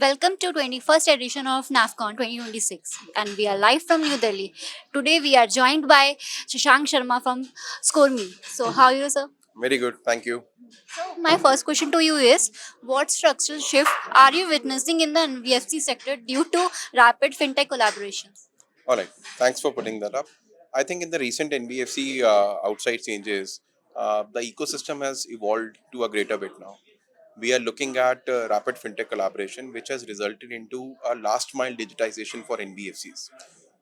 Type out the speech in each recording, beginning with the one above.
Welcome to 21st edition of NAFCON 2026 and we are live from New Delhi. Today we are joined by Shashank Sharma from Scoreme. So how are you, sir? Very good, thank you. So my first question to you is what structural shift are you witnessing in the NBFC sector due to rapid fintech collaborations? All right, thanks for putting that up. I think in the recent NBFC outside changes, the ecosystem has evolved to a greater bit now. We are looking at rapid fintech collaboration, which has resulted into a last mile digitization for NBFCs.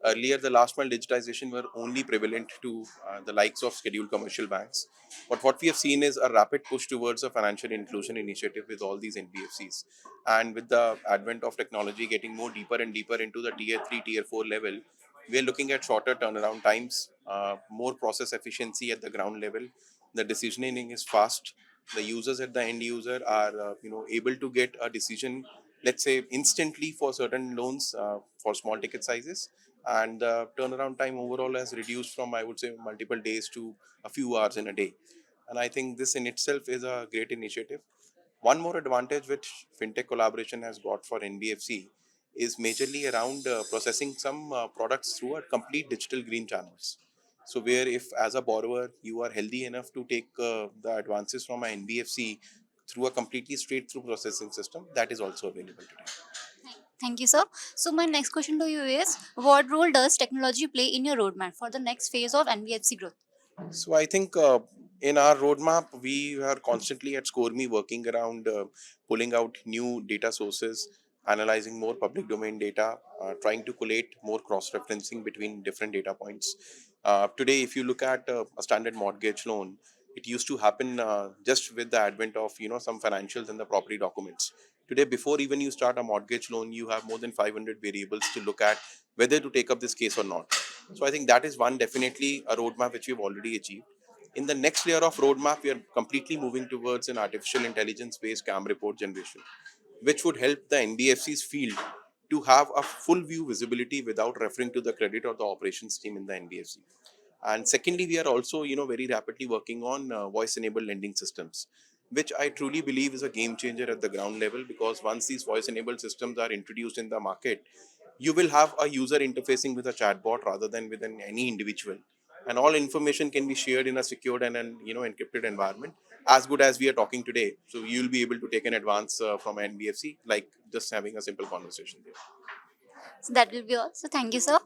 Earlier, the last mile digitization were only prevalent to the likes of scheduled commercial banks. But what we have seen is a rapid push towards a financial inclusion initiative with all these NBFCs. And with the advent of technology getting more deeper and deeper into the tier 3, tier 4 level, we are looking at shorter turnaround times, more process efficiency at the ground level. The decisioning is fast. The users at the end user are able to get a decision, let's say instantly for certain loans for small ticket sizes, and the turnaround time overall has reduced from, I would say, multiple days to a few hours in a day. And I think this in itself is a great initiative. One more advantage which fintech collaboration has got for NBFC is majorly around processing some products through a complete digital green channels. So where if as a borrower you are healthy enough to take the advances from an NBFC through a completely straight through processing system, that is also available today. Thank you, sir. So my next question to you is what role does technology play in your roadmap for the next phase of NBFC growth? So I think in our roadmap, we are constantly at ScoreMe working around pulling out new data sources, analyzing more public domain data, trying to collate more cross-referencing between different data points. Today, if you look at a standard mortgage loan, it used to happen just with the advent of some financials and the property documents. Today, before even you start a mortgage loan, you have more than 500 variables to look at whether to take up this case or not. So I think that is one definitely a roadmap which we've already achieved. In the next layer of roadmap, we are completely moving towards an artificial intelligence based CAM report generation, which would help the NBFC's field to have a full view visibility without referring to the credit or the operations team in the NBFC. And secondly, we are also very rapidly working on voice enabled lending systems, which I truly believe is a game changer at the ground level, because once these voice enabled systems are introduced in the market, you will have a user interfacing with a chatbot rather than with any individual, and all information can be shared in a secured and an encrypted environment, as good as we are talking today. So you'll be able to take an advance from NBFC like just having a simple conversation there. So that will be all. So thank you, sir.